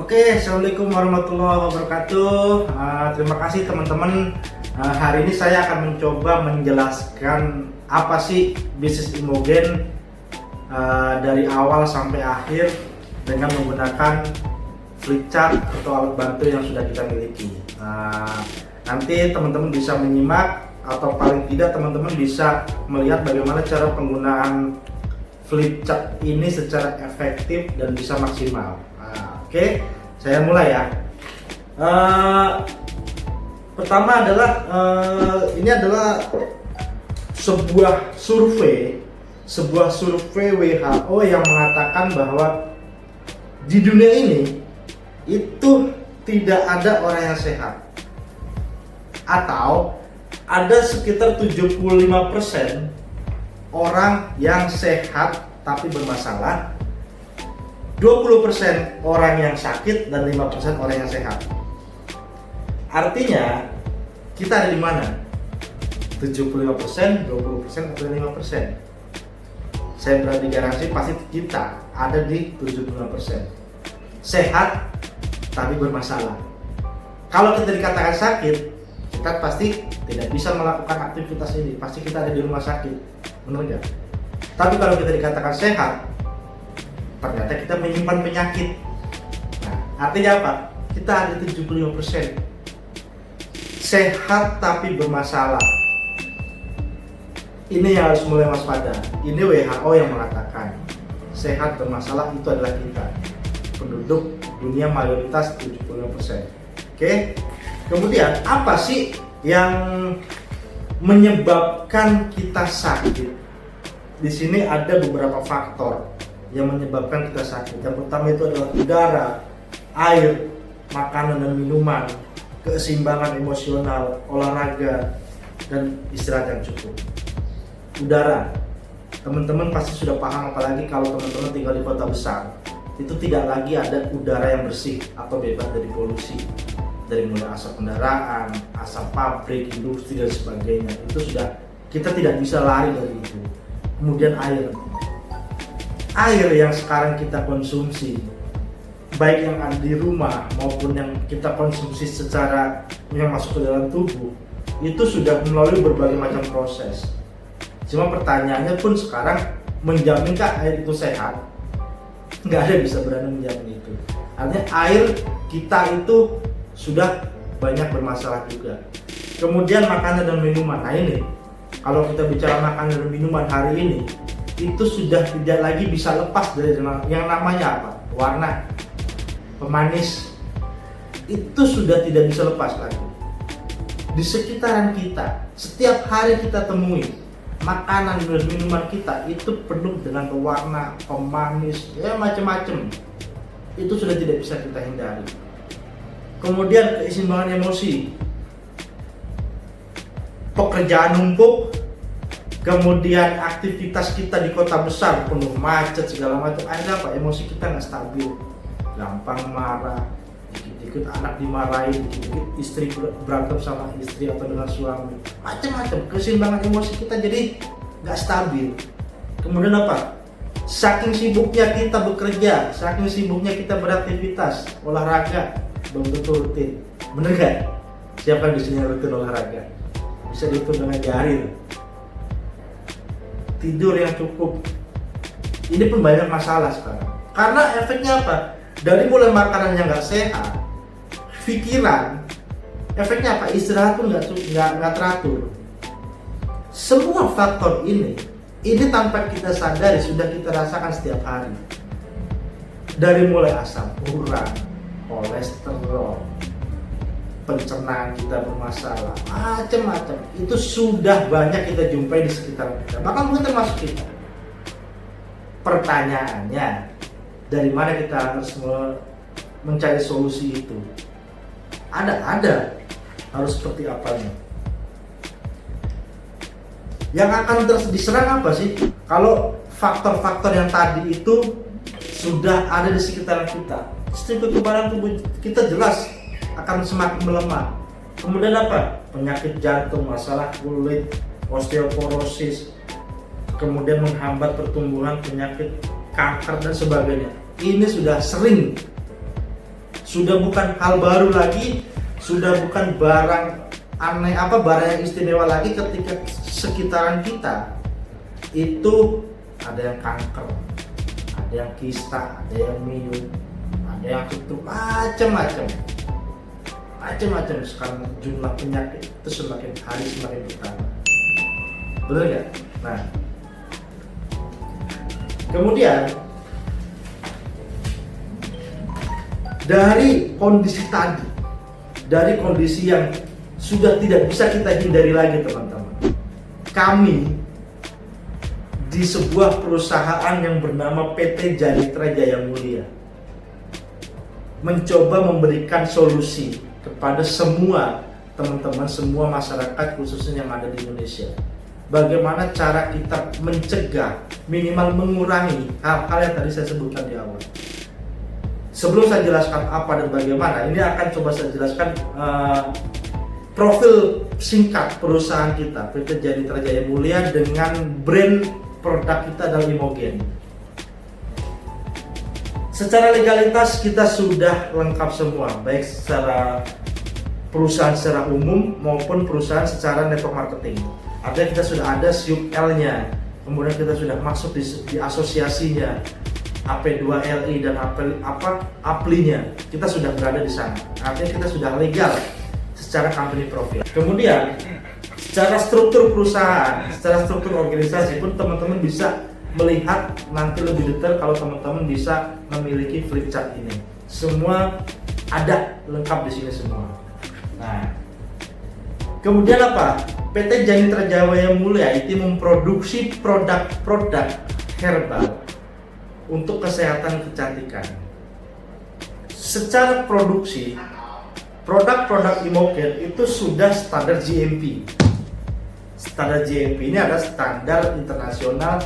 Oke, Assalamualaikum warahmatullahi wabarakatuh. Terima kasih teman-teman. Hari ini saya akan mencoba menjelaskan apa sih bisnis Imogen dari awal sampai akhir dengan menggunakan flip chart atau alat bantu yang sudah kita miliki. Nanti teman-teman bisa menyimak atau paling tidak teman-teman bisa melihat bagaimana cara penggunaan flip chart ini secara efektif dan bisa maksimal. Oke, saya mulai ya. Pertama adalah ini adalah sebuah survei WHO yang mengatakan bahwa di dunia ini itu tidak ada orang yang sehat, atau ada sekitar 75% orang yang sehat tapi bermasalah, 20% orang yang sakit dan 5% orang yang sehat. Artinya kita ada di mana? 75%, 20% atau 5%? Saya berani garansi pasti kita ada di 75%. Sehat tapi bermasalah. Kalau kita dikatakan sakit, kita pasti tidak bisa melakukan aktivitas ini. Pasti kita ada di rumah sakit. Benar nggak? Tapi kalau kita dikatakan sehat, ternyata kita menyimpan penyakit. Nah, artinya apa? Kita ada 75% sehat tapi bermasalah. Ini yang harus mulai waspada. Ini WHO yang mengatakan sehat bermasalah itu adalah kita, penduduk dunia mayoritas 75%. Oke. Kemudian apa sih yang menyebabkan kita sakit? Di sini ada beberapa faktor yang menyebabkan kita sakit. Yang pertama itu adalah udara, air, makanan dan minuman, keseimbangan emosional, olahraga, dan istirahat yang cukup. Udara, teman-teman pasti sudah paham, apalagi kalau teman-teman tinggal di kota besar. Itu tidak lagi ada udara yang bersih atau bebas dari polusi. Dari mulai asap kendaraan, asap pabrik, industri dan sebagainya. Itu sudah, kita tidak bisa lari dari itu. Kemudian air yang sekarang kita konsumsi, baik yang ada di rumah maupun yang kita konsumsi secara yang masuk ke dalam tubuh, itu sudah melalui berbagai macam proses. Cuma pertanyaannya pun sekarang, menjaminkah air itu sehat? Nggak ada yang bisa berani menjamin itu. Artinya air kita itu sudah banyak bermasalah juga. Kemudian makanan dan minuman. Nah ini, kalau kita bicara makanan dan minuman hari ini, itu sudah tidak lagi bisa lepas dari yang namanya apa? Warna, pemanis. Itu sudah tidak bisa lepas lagi. Di sekitaran kita, setiap hari kita temui makanan dan minuman kita itu penuh dengan pewarna, pemanis, ya macam-macam. Itu sudah tidak bisa kita hindari. Kemudian keseimbangan emosi, pekerjaan numpuk, kemudian aktivitas kita di kota besar penuh macet segala macam. Ada apa? Emosi kita nggak stabil, gampang marah, dikit-dikit anak dimarahin, dikit-dikit istri berantem sama istri atau dengan suami, macam-macam. Keseimbangan emosi kita jadi nggak stabil. Kemudian apa? Saking sibuknya kita bekerja, saking sibuknya kita beraktivitas, olahraga belum tentu rutin. Bener gak? Siapa yang di sini rutin olahraga? Bisa dihitung dengan jari. Tidur yang cukup, ini pun banyak masalah sekarang. Karena efeknya apa? Dari mulai makanan yang nggak sehat, pikiran, efeknya apa? Istirahat pun nggak teratur. Semua faktor ini tanpa kita sadari sudah kita rasakan setiap hari. Dari mulai asam urat, kolesterol, pencernaan kita bermasalah, macam-macam. Itu sudah banyak kita jumpai di sekitar kita, bahkan mungkin termasuk kita. Pertanyaannya, dari mana kita harus mencari solusi itu? Ada. Harus seperti apanya? Yang akan diserang apa sih? Kalau faktor-faktor yang tadi itu sudah ada di sekitar kita, sistem kekebalan tubuh kita jelas akan semakin melemah. Kemudian apa? Penyakit jantung, masalah kulit, osteoporosis, kemudian menghambat pertumbuhan penyakit kanker dan sebagainya. Ini sudah sering Sudah bukan hal baru lagi, sudah bukan barang aneh barang yang istimewa lagi ketika sekitaran kita itu ada yang kanker, ada yang kista, ada yang myom, ada yang stroke, macam-macam. Sekarang jumlah penyakit itu semakin hari semakin bertambah. Benar nggak? Nah, kemudian dari kondisi tadi, dari kondisi yang sudah tidak bisa kita hindari lagi, teman-teman, kami di sebuah perusahaan yang bernama PT Janitra Jaya Mulia mencoba memberikan solusi kepada semua teman-teman, semua masyarakat khususnya yang ada di Indonesia. Bagaimana cara kita mencegah, minimal mengurangi hal-hal yang tadi saya sebutkan di awal. Sebelum saya jelaskan apa dan bagaimana, ini akan coba saya jelaskan profil singkat perusahaan kita, PT Janitra Jaya Mulia, dengan brand produk kita adalah Imogen. Secara legalitas kita sudah lengkap semua, baik secara perusahaan secara umum maupun perusahaan secara network marketing. Artinya kita sudah ada SIUP-L-nya, kemudian kita sudah masuk di asosiasinya, AP2LI dan APLI-nya, kita sudah berada di sana. Artinya kita sudah legal secara company profile. Kemudian secara struktur perusahaan, secara struktur organisasi pun teman-teman bisa melihat nanti lebih detail kalau teman-teman bisa memiliki flip chart ini. Semua ada lengkap di sini semua. Nah, kemudian apa? PT Janitra Jaya Mulia itu memproduksi produk-produk herbal untuk kesehatan kecantikan. Secara produksi, produk-produk Imogen itu sudah standar GMP. Standar GMP ini adalah standar internasional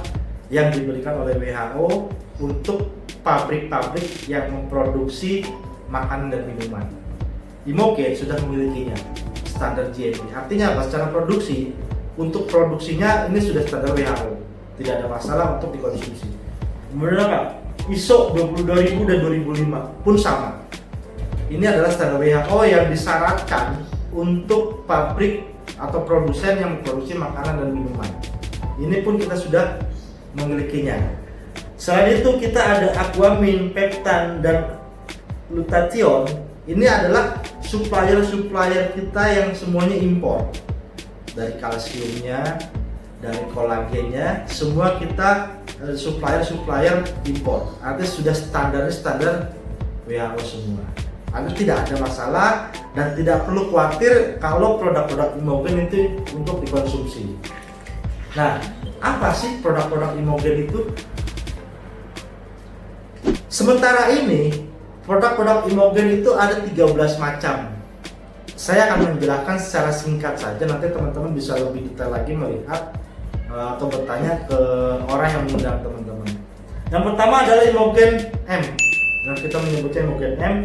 yang diberikan oleh WHO untuk pabrik-pabrik yang memproduksi makanan dan minuman. Imogen sudah memilikinya, standar GMP. Artinya apa? Secara produksi, untuk produksinya ini sudah standar WHO, tidak ada masalah untuk dikonsumsi. Kemudian apa? ISO 22000 dan 2005 pun sama. Ini adalah standar WHO yang disyaratkan untuk pabrik atau produsen yang memproduksi makanan dan minuman. Ini pun kita sudah memilikinya. Selain itu kita ada Aquamin, Peptan, dan Glutathione. Ini adalah supplier kita yang semuanya impor. Dari kalsiumnya, dari kolagennya, semua kita supplier impor. Artinya sudah standar WHO semua. Artinya tidak ada masalah dan tidak perlu khawatir kalau produk-produk Imogen itu untuk dikonsumsi. Nah, apa sih produk-produk Imogen itu? Sementara ini produk-produk Imogen itu ada 13 macam. Saya akan menjelaskan secara singkat saja, nanti teman-teman bisa lebih detail lagi melihat atau bertanya ke orang yang mengundang teman-teman. Yang pertama adalah Imogen M, yang kita menyebutnya Imogen M.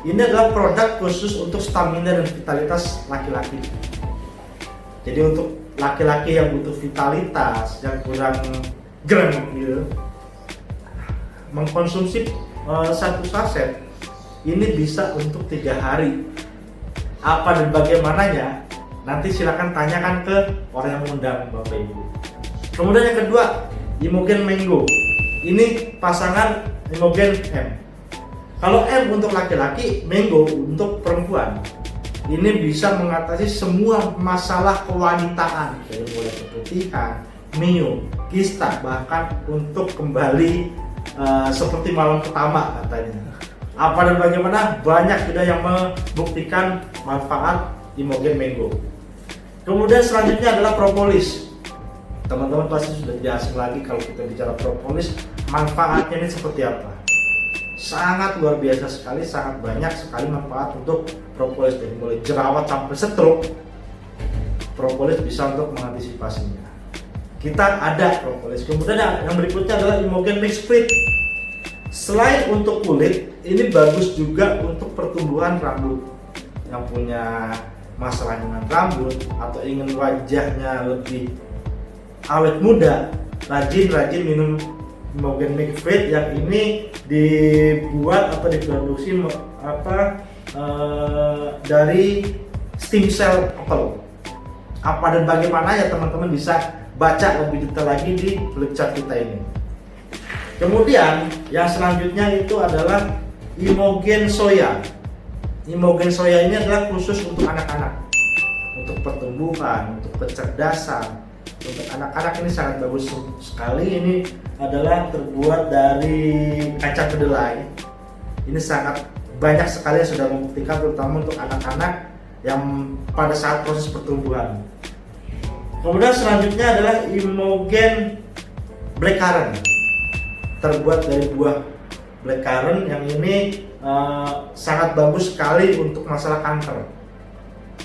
Ini adalah produk khusus untuk stamina dan vitalitas laki-laki. Jadi untuk laki-laki yang butuh vitalitas, yang kurang gerem gitu, mengkonsumsi satu saset ini bisa untuk 3 hari. Apa dan bagaimananya? Nanti silakan tanyakan ke orang yang mengundang Bapak Ibu. Kemudian yang kedua, Imogen Mango. Ini pasangan Imogen M. Kalau M untuk laki-laki, Mango untuk perempuan. Ini bisa mengatasi semua masalah kewanitaan, dari mulai keputihan, myom, kista, bahkan untuk kembali seperti malam pertama katanya. Apa dan bagaimana? Banyak sudah yang membuktikan manfaat Imogen Mango. Kemudian selanjutnya adalah propolis. Teman-teman pasti sudah tidak asing lagi kalau kita bicara propolis, manfaatnya ini seperti apa? Sangat luar biasa sekali, sangat banyak sekali manfaat untuk propolis, dari mulai jerawat sampai stroke. Propolis bisa untuk mengantisipasinya. Kita ada propolis. Kemudian yang berikutnya adalah Imogen Mixed Fruit. Selain untuk kulit, ini bagus juga untuk pertumbuhan rambut. Yang punya masalah dengan rambut atau ingin wajahnya lebih awet muda, rajin minum Imogen Mixed Fruit yang ini dibuat atau diproduksi dari stem cell couple. Apa dan bagaimana ya teman-teman bisa baca lebih detail lagi di flip chart kita ini. Kemudian yang selanjutnya itu adalah Imogen Soya. Imogen Soya ini adalah khusus untuk anak-anak, untuk pertumbuhan, untuk kecerdasan. Untuk anak-anak ini sangat bagus sekali. Ini adalah terbuat dari kacang kedelai. Ini sangat banyak sekali yang sudah membuktikan, terutama untuk anak-anak yang pada saat proses pertumbuhan. Kemudian selanjutnya adalah Imogen Blackcurrant, terbuat dari buah blackcurrant yang ini sangat bagus sekali untuk masalah kanker,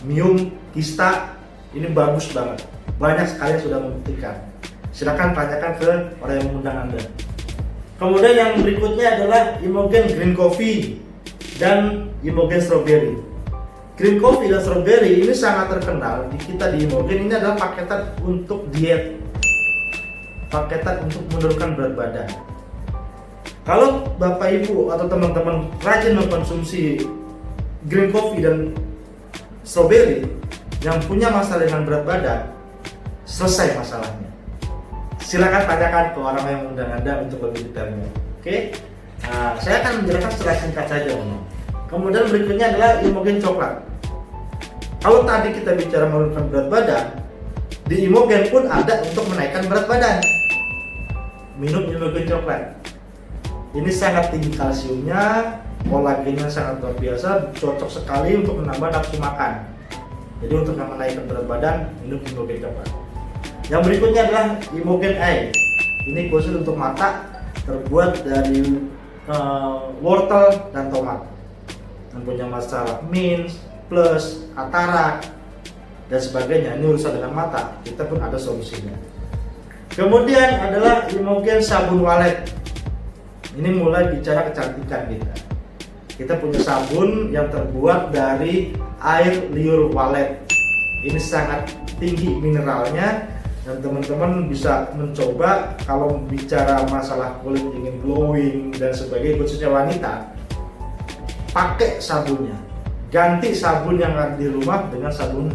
myom, kista. Ini bagus banget, banyak sekali yang sudah membuktikan. Silakan tanyakan ke orang yang mengundang Anda. Kemudian yang berikutnya adalah Imogen Green Coffee dan Imogen Strawberry. Green Coffee dan Strawberry ini sangat terkenal di kita di Imogen. Ini adalah paketan untuk diet, paketan untuk menurunkan berat badan. Kalau Bapak Ibu atau teman-teman rajin mengkonsumsi Green Coffee dan Strawberry yang punya masalah dengan berat badan, selesai masalahnya. Silakan tanyakan ke orang yang mengundang Anda untuk lebih detailnya. Oke? Nah, saya akan menjelaskan secara singkat saja. Kemudian berikutnya adalah Imogen coklat. Kalau tadi kita bicara menurunkan berat badan, di Imogen pun ada untuk menaikkan berat badan. Minum Imogen coklat. Ini sangat tinggi kalsiumnya, kolagennya sangat luar biasa, cocok sekali untuk menambah nafsu makan. Jadi untuk menaikkan berat badan, minum Imogen coklat. Yang berikutnya adalah Imogen Eye. Ini khusus untuk mata, terbuat dari wortel dan tomat. Yang punya masalah mins, plus, katarak, dan sebagainya. Ini urusan dengan mata, kita pun ada solusinya. Kemudian adalah Imogen sabun walet. Ini mulai bicara kecantikan kita. Kita punya sabun yang terbuat dari air liur walet. Ini sangat tinggi mineralnya dan teman-teman bisa mencoba kalau bicara masalah kulit ingin glowing dan sebagainya, khususnya wanita. Pakai sabunnya. Ganti sabun yang ada di rumah dengan sabun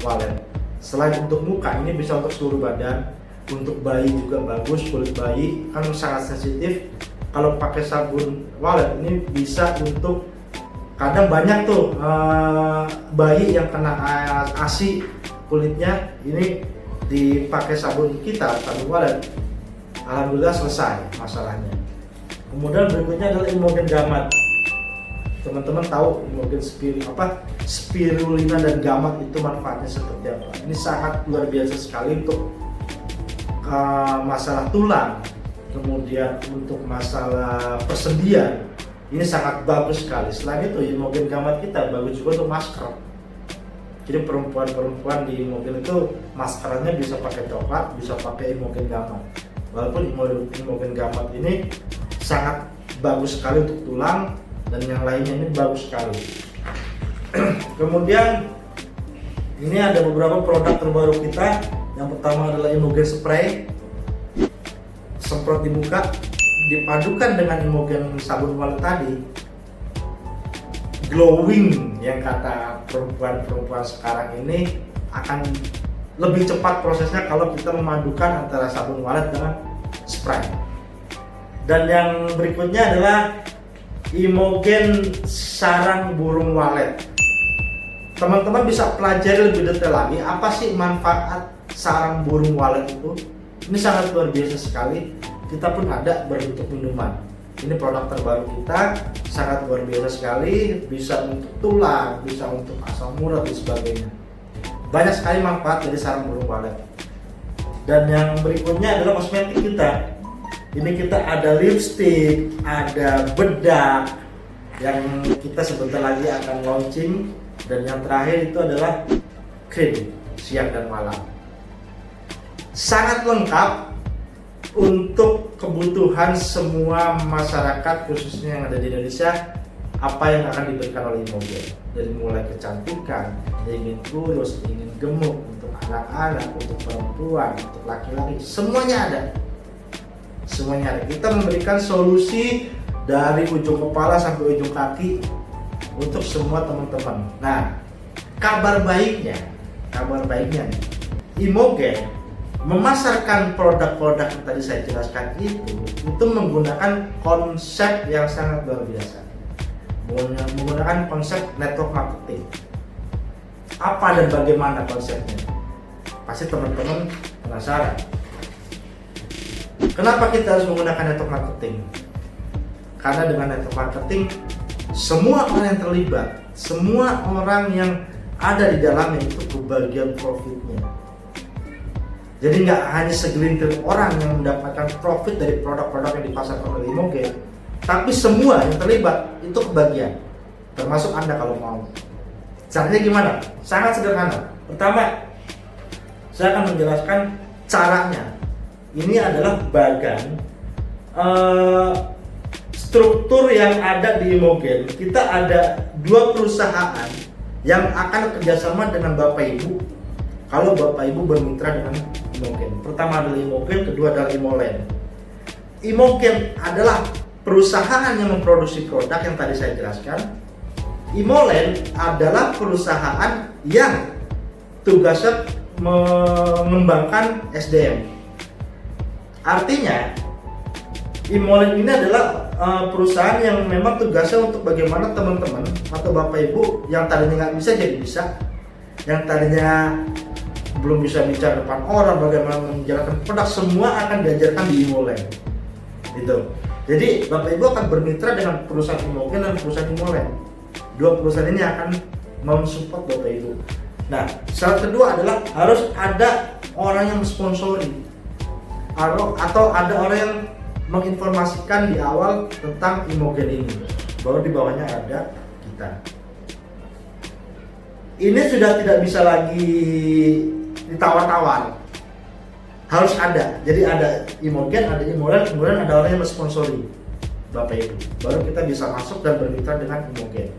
walet. Selain untuk muka, ini bisa untuk seluruh badan. Untuk bayi juga bagus, kulit bayi kan sangat sensitif. Kalau pakai sabun walet ini bisa untuk, kadang banyak tuh bayi yang kena ASI kulitnya, ini dipakai sabun kita, sabun walet, alhamdulillah selesai masalahnya. Kemudian berikutnya adalah Imogen gamat. Teman-teman tahu Imogen spirulina dan gamat itu manfaatnya seperti apa? Ini sangat luar biasa sekali untuk masalah tulang. Kemudian untuk masalah persendian ini sangat bagus sekali. Selain itu Imogen gamat kita bagus juga untuk masker. Jadi perempuan-perempuan di Imogen itu maskernya bisa pakai coklat, bisa pakai Imogen gamat. Walaupun Imogen gamat ini sangat bagus sekali untuk tulang dan yang lainnya ini bagus sekali. Kemudian ini ada beberapa produk terbaru kita. Yang pertama adalah Imogen spray, semprot di muka, dipadukan dengan Imogen sabun walet tadi, glowing yang kata perempuan-perempuan sekarang ini akan lebih cepat prosesnya kalau kita memadukan antara sabun walet dengan spray. Dan yang berikutnya adalah Imogen sarang burung walet. Teman-teman bisa pelajari lebih detail lagi apa sih manfaat sarang burung walet itu. Ini sangat luar biasa sekali. Kita pun ada berbentuk minuman. Ini produk terbaru kita, sangat luar biasa sekali. Bisa untuk tulang, bisa untuk asam urat dan sebagainya. Banyak sekali manfaat dari sarang burung walet. Dan yang berikutnya adalah kosmetik kita. Ini kita ada lipstick, ada bedak yang kita sebentar lagi akan launching. Dan yang terakhir itu adalah krim siang dan malam. Sangat lengkap untuk kebutuhan semua masyarakat, khususnya yang ada di Indonesia. Apa yang akan diberikan oleh Imogen, dari mulai kecantikan, ingin kurus, ingin gemuk, untuk anak-anak, untuk perempuan, untuk laki-laki, semuanya ada. Semuanya ada. Kita memberikan solusi dari ujung kepala sampai ujung kaki untuk semua teman-teman. Nah, kabar baiknya nih, Imogen memasarkan produk-produk yang tadi saya jelaskan itu menggunakan konsep yang sangat luar biasa, menggunakan konsep network marketing. Apa dan bagaimana konsepnya? Pasti teman-teman penasaran. Kenapa kita harus menggunakan network marketing? Karena dengan network marketing, semua orang yang terlibat, semua orang yang ada di dalamnya itu kebagian profitnya. Jadi nggak hanya segelintir orang yang mendapatkan profit dari produk-produk yang dipasarkan oleh Imogen, tapi semua yang terlibat itu kebagian, termasuk Anda kalau mau. Caranya gimana? Sangat sederhana. Pertama, saya akan menjelaskan caranya. Ini adalah bagan struktur yang ada di Imogen. Kita ada 2 perusahaan yang akan kerjasama dengan Bapak Ibu kalau Bapak Ibu bermitra dengan Imogen. Pertama adalah Imogen, kedua adalah Imolen. Imogen adalah perusahaan yang memproduksi produk yang tadi saya jelaskan. Imolen adalah perusahaan yang tugasnya mengembangkan SDM. Artinya Imolen ini adalah perusahaan yang memang tugasnya untuk bagaimana teman-teman atau Bapak Ibu yang tadinya nggak bisa jadi bisa, yang tadinya belum bisa bicara depan orang, bagaimana menjalankan produk, semua akan diajarkan di Imolen. Gitu. Jadi Bapak Ibu akan bermitra dengan perusahaan Imogen dan perusahaan Imolen. 2 perusahaan ini akan mensupport Bapak Ibu. Nah, syarat kedua adalah harus ada orang yang sponsori atau ada orang yang menginformasikan di awal tentang Imogen ini. Baru di bawahnya ada kita. Ini sudah tidak bisa lagi ditawar-tawar, harus ada. Jadi ada Imogen, ada Imolen, kemudian ada orang yang mensponsori Bapak Ibu, baru kita bisa masuk dan bermitra dengan Imogen.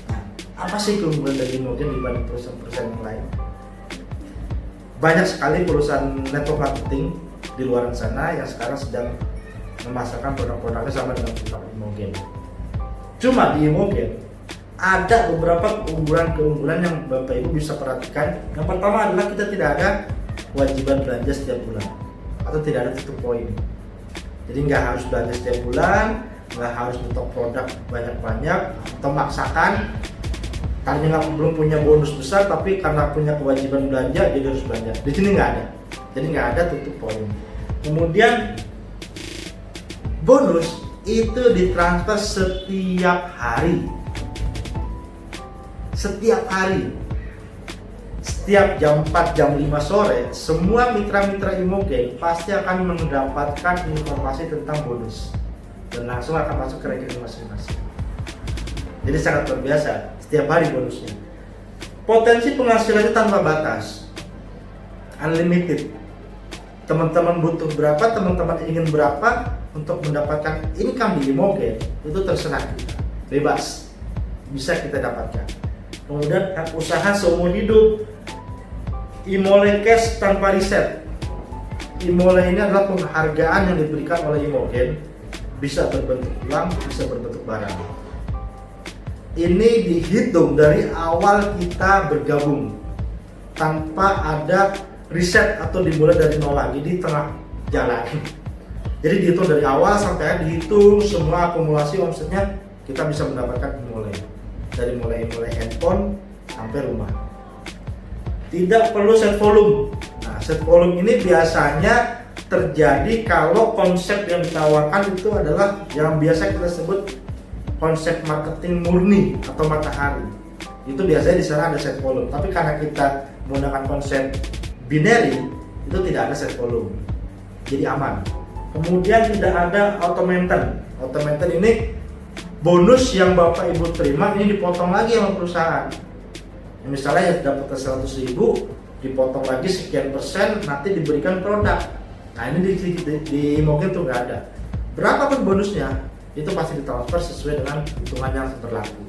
Nah, apa sih keunggulan dari Imogen dibanding perusahaan-perusahaan yang lain? Banyak sekali perusahaan network marketing di luar sana yang sekarang sedang memasarkan produk-produknya sama dengan produk Imogen. Cuma di Imogen ada beberapa keunggulan yang Bapak Ibu bisa perhatikan. Yang pertama adalah kita tidak ada kewajiban belanja setiap bulan atau tidak ada tutup poin. Jadi nggak harus belanja setiap bulan, nggak harus nyetok produk banyak-banyak atau maksakan. Tadinya belum punya bonus besar tapi karena punya kewajiban belanja jadi harus belanja. Di sini nggak ada. Jadi nggak ada tutup poin. Kemudian bonus itu ditransfer setiap hari. Setiap hari, setiap jam 4, jam 5 sore, semua mitra-mitra Imogen pasti akan mendapatkan informasi tentang bonus dan langsung akan masuk ke rekening masing-masing. Jadi sangat luar biasa, setiap hari bonusnya. Potensi penghasilannya tanpa batas, unlimited. Teman-teman butuh berapa, teman-teman ingin berapa untuk mendapatkan income di Imogen, itu terserah kita, bebas, bisa kita dapatkan. Kemudian hak usaha seumur hidup, Imolen Cash tanpa riset. Imolen ini adalah penghargaan yang diberikan oleh Imogen, bisa berbentuk uang, bisa berbentuk barang. Ini dihitung dari awal kita bergabung tanpa ada riset atau dimulai dari nol lagi di tengah jalan. Jadi dihitung dari awal sampai dihitung semua akumulasi omsetnya, kita bisa mendapatkan Imolen. Dari mulai handphone sampai rumah. Tidak perlu set volume. Nah, set volume ini biasanya terjadi kalau konsep yang ditawarkan itu adalah yang biasa kita sebut konsep marketing murni atau matahari. Itu biasanya di sana ada set volume. Tapi karena kita menggunakan konsep binary, itu tidak ada set volume. Jadi aman. Kemudian tidak ada automaton. Automaton ini bonus yang Bapak Ibu terima ini dipotong lagi sama perusahaan. Misalnya yang dapat 100.000 dipotong lagi sekian persen, nanti diberikan produk. Nah ini di Imogen tuh nggak ada. Berapapun bonusnya itu pasti ditransfer sesuai dengan hitungan yang berlaku.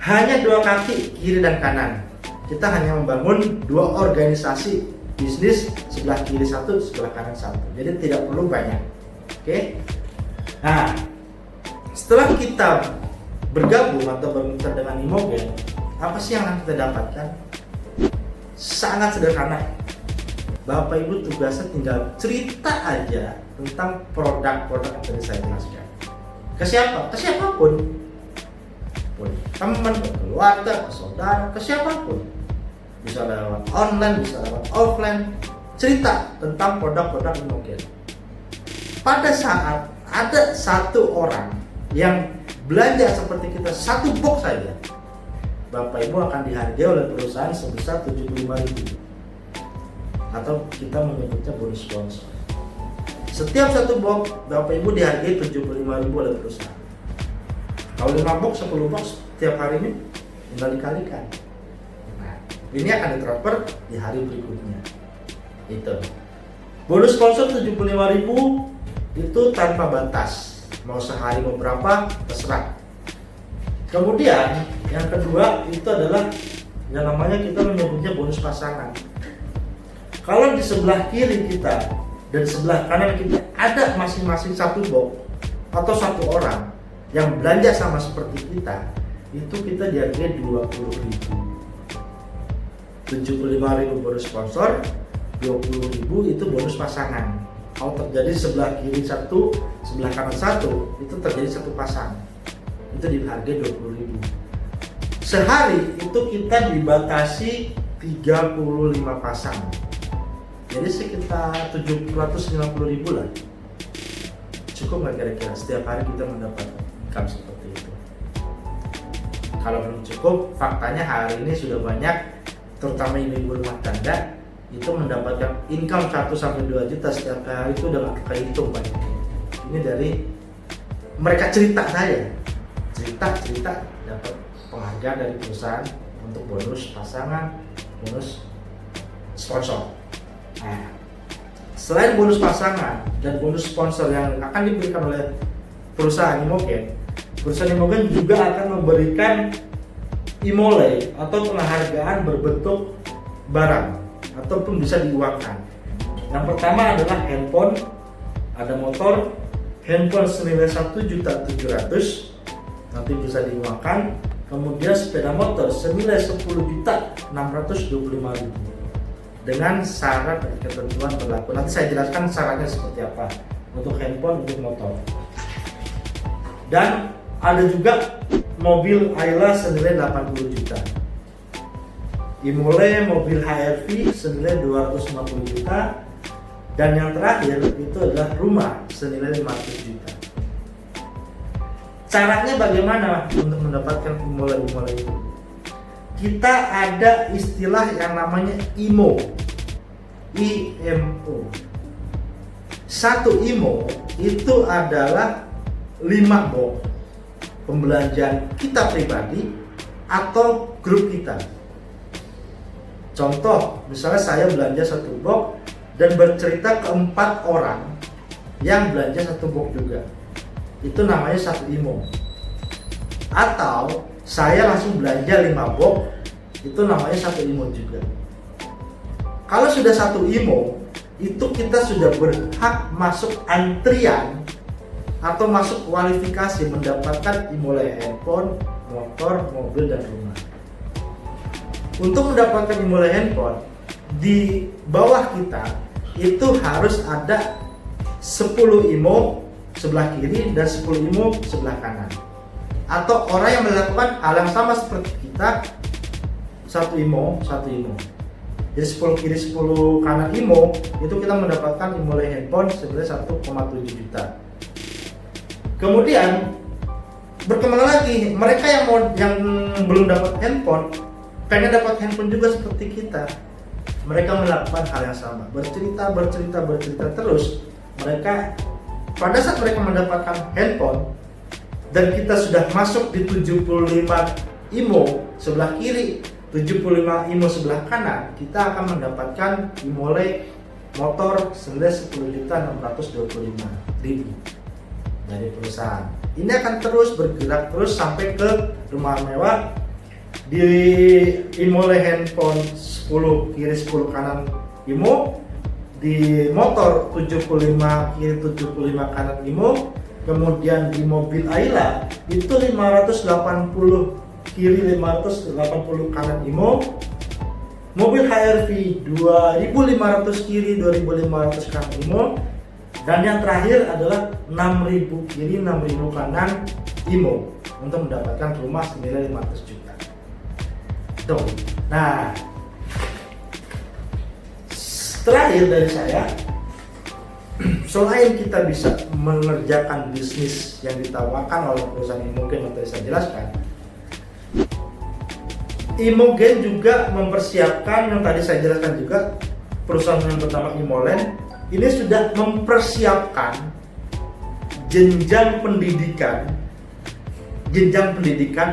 Hanya 2 kaki, kiri dan kanan. Kita hanya membangun 2 organisasi bisnis, sebelah kiri 1, sebelah kanan 1. Jadi tidak perlu banyak. Oke. Nah, setelah kita bergabung atau bermitra dengan Imogen, apa sih yang akan kita dapatkan? Sangat sederhana. Bapak Ibu tugasnya tinggal cerita aja tentang produk-produk yang tadi saya jelaskan. Ke siapa? Ke siapapun. Teman, keluarga, ke saudara, ke siapapun. Bisa lewat online, bisa lewat offline. Cerita tentang produk-produk Imogen. Pada saat ada satu orang yang belanja seperti kita satu box saja, Bapak Ibu akan dihargai oleh perusahaan sebesar 75.000, atau kita menyebutnya bonus sponsor. Setiap satu box Bapak Ibu dihargai 75.000 oleh perusahaan. Kalau 5 box, 10 box setiap hari ini tinggal dikalikan. Nah, ini akan ditransfer di hari berikutnya. Itu. Bonus sponsor 75.000 itu tanpa batas. Mau sehari mau berapa terserah. Kemudian yang kedua itu adalah yang namanya kita menyebutnya bonus pasangan. Kalau di sebelah kiri kita dan sebelah kanan kita ada masing-masing satu box atau satu orang yang belanja sama seperti kita, itu kita dihargai 20.000. 75.000 bonus sponsor, 20.000 itu bonus pasangan. Kalau terjadi sebelah kiri satu, sebelah kanan satu, itu terjadi satu pasang, itu dihargai 20.000. Sehari itu kita dibatasi 35 pasang. Jadi sekitar 750.000 lah. Cukup nggak kira-kira setiap hari kita mendapat income seperti itu? Kalau belum cukup, faktanya hari ini sudah banyak, terutama ibu rumah tangga, itu mendapatkan income 1-2 juta setiap hari, itu udah nggak kehitung banyak. Ini dari mereka cerita saya, cerita dapat penghargaan dari perusahaan untuk bonus pasangan, bonus sponsor. Nah, selain bonus pasangan dan bonus sponsor yang akan diberikan oleh perusahaan Imogen, perusahaan Imogen juga akan memberikan imole atau penghargaan berbentuk barang ataupun bisa diuangkan. Yang pertama adalah handphone, ada motor, handphone senilai 1.700.000 nanti bisa diuangkan. Kemudian sepeda motor senilai 10.625.000 dengan syarat dan ketentuan berlaku. Nanti saya jelaskan syaratnya seperti apa untuk handphone, untuk motor. Dan ada juga mobil Ayla senilai 80 juta. Imole mobil HRV senilai 250 juta. Dan yang terakhir itu adalah rumah senilai 500 juta. Caranya bagaimana untuk mendapatkan imole-imole itu? Kita ada istilah yang namanya IMO. IMO. Satu IMO itu adalah 5 box pembelanjaan kita pribadi atau grup kita. Contoh, misalnya saya belanja satu box dan bercerita ke 4 orang yang belanja satu box juga. Itu namanya satu IMO. Atau saya langsung belanja 5 box, itu namanya satu IMO juga. Kalau sudah satu IMO, itu kita sudah berhak masuk antrian atau masuk kualifikasi mendapatkan imole handphone, motor, mobil, dan rumah. Untuk mendapatkan imole handphone, di bawah kita itu harus ada 10 IMO sebelah kiri dan 10 IMO sebelah kanan. Atau orang yang melakukan hal yang sama seperti kita, satu IMO. Jadi 10 kiri 10 kanan IMO, itu kita mendapatkan imole handphone senilai 1,7 juta. Kemudian berkembang lagi, mereka yang belum dapat handphone, pengen dapat handphone juga seperti kita. Mereka melakukan hal yang sama, bercerita terus. Mereka pada saat mereka mendapatkan handphone dan kita sudah masuk di 75 IMO sebelah kiri, 75 IMO sebelah kanan, kita akan mendapatkan imole motor senilai 10.625.000 dari perusahaan. Ini akan terus bergerak terus sampai ke rumah mewah. Di imole handphone 10 kiri 10 kanan IMO, di motor 75 kiri 75 kanan IMO, kemudian di mobil Ayla itu 580 kiri 580 kanan IMO, mobil HRV 2500 kiri 2500 kanan IMO, dan yang terakhir adalah 6000 kiri 6000 kanan IMO untuk mendapatkan rumah senilai 500 juta. Tuh. Nah, terakhir dari saya, selain kita bisa mengerjakan bisnis yang ditawarkan oleh perusahaan Imogen yang tadi saya jelaskan, Imogen juga mempersiapkan yang tadi saya jelaskan juga, perusahaan yang bernama Imoland ini sudah mempersiapkan jenjang pendidikan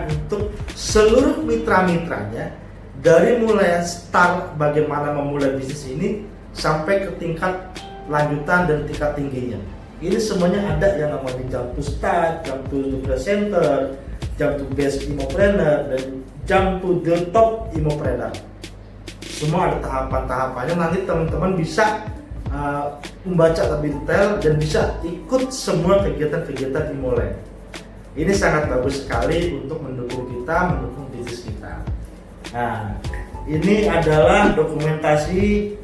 untuk seluruh mitra-mitranya, dari mulai start bagaimana memulai bisnis ini sampai ke tingkat lanjutan dan tingkat tingginya. Ini semuanya ada yang namanya jump to start, jump to the center, jump to best Imopreneur, dan jump to the top Imopreneur. Semua ada tahapan-tahapannya. Nanti teman-teman bisa membaca lebih detail dan bisa ikut semua kegiatan-kegiatan Imoland. Ini sangat bagus sekali untuk mendukung bisnis kita. Nah, ini adalah dokumentasi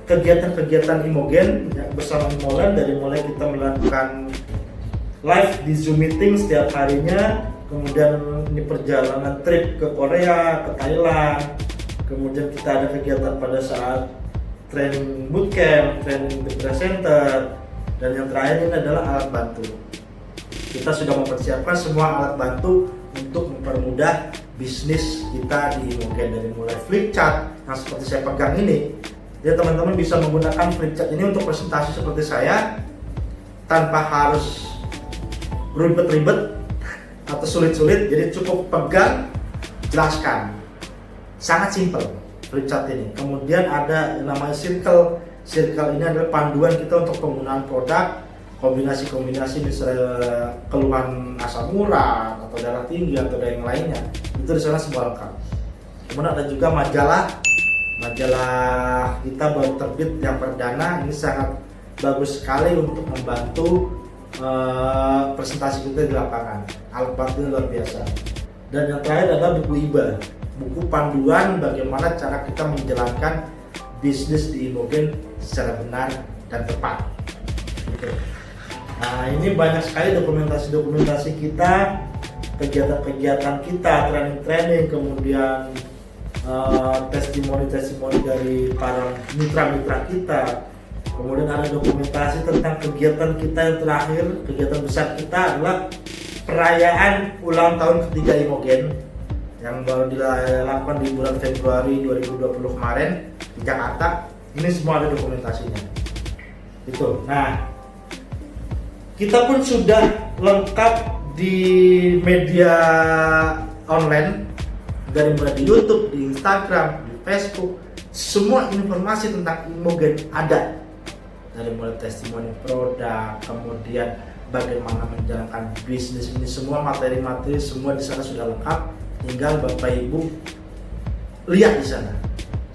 kegiatan-kegiatan Imogen bersama Imoland, dari mulai kita melakukan live di Zoom meeting setiap harinya, kemudian ini perjalanan trip ke Korea, ke Thailand, kemudian kita ada kegiatan pada saat training bootcamp, training the center, dan yang terakhir ini adalah alat bantu. Kita sudah mempersiapkan semua alat bantu untuk mempermudah bisnis kita di Imogen, dari mulai flip chart yang seperti saya pegang ini. Jadi teman-teman bisa menggunakan flip chart ini untuk presentasi seperti saya tanpa harus ribet-ribet atau sulit-sulit. Jadi cukup pegang, jelaskan, sangat simpel flip chart ini. Kemudian ada yang namanya circle ini adalah panduan kita untuk penggunaan produk, kombinasi-kombinasi misalnya keluhan asam urat atau darah tinggi atau yang lainnya, itu di sana semua lengkap. Kemudian ada juga majalah kita baru terbit yang perdana, ini sangat bagus sekali untuk membantu presentasi kita di lapangan. Alat bantu luar biasa. Dan yang terakhir adalah buku IBA, buku panduan bagaimana cara kita menjalankan bisnis di Imogen secara benar dan tepat. Gitu. Nah, ini banyak sekali dokumentasi kita, kegiatan-kegiatan kita, training, kemudian testimoni dari para mitra-mitra kita. Kemudian ada dokumentasi tentang kegiatan kita yang terakhir, kegiatan besar kita adalah perayaan ulang tahun ketiga Imogen yang baru dilakukan di bulan Februari 2020 kemarin di Jakarta. Ini semua ada dokumentasinya. Itu. Nah, kita pun sudah lengkap di media online, dari mulai di YouTube, di Instagram, di Facebook, semua informasi tentang Imogen ada. Dari mulai testimoni produk, kemudian bagaimana menjalankan bisnis ini, semua materi-materi semua di sana sudah lengkap. Tinggal Bapak Ibu lihat di sana.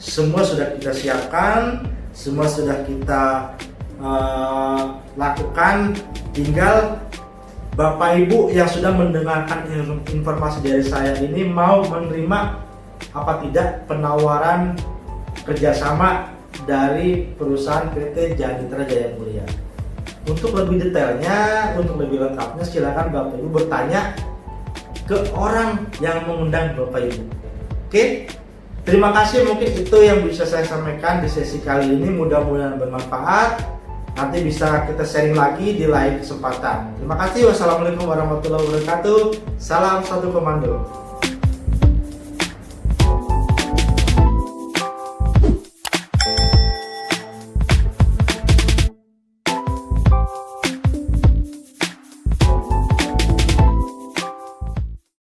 Semua sudah kita siapkan, semua sudah kita lakukan. Tinggal Bapak Ibu yang sudah mendengarkan informasi dari saya ini mau menerima apa tidak penawaran kerjasama dari perusahaan PT Janitra Jaya Mulia. Untuk lebih detailnya, untuk lebih lengkapnya, silakan Bapak Ibu bertanya ke orang yang mengundang Bapak Ibu. Oke, terima kasih. Mungkin itu yang bisa saya sampaikan di sesi kali ini. Mudah-mudahan bermanfaat. Nanti bisa kita sharing lagi di lain kesempatan. Terima kasih. Wassalamualaikum warahmatullahi wabarakatuh. Salam satu komando.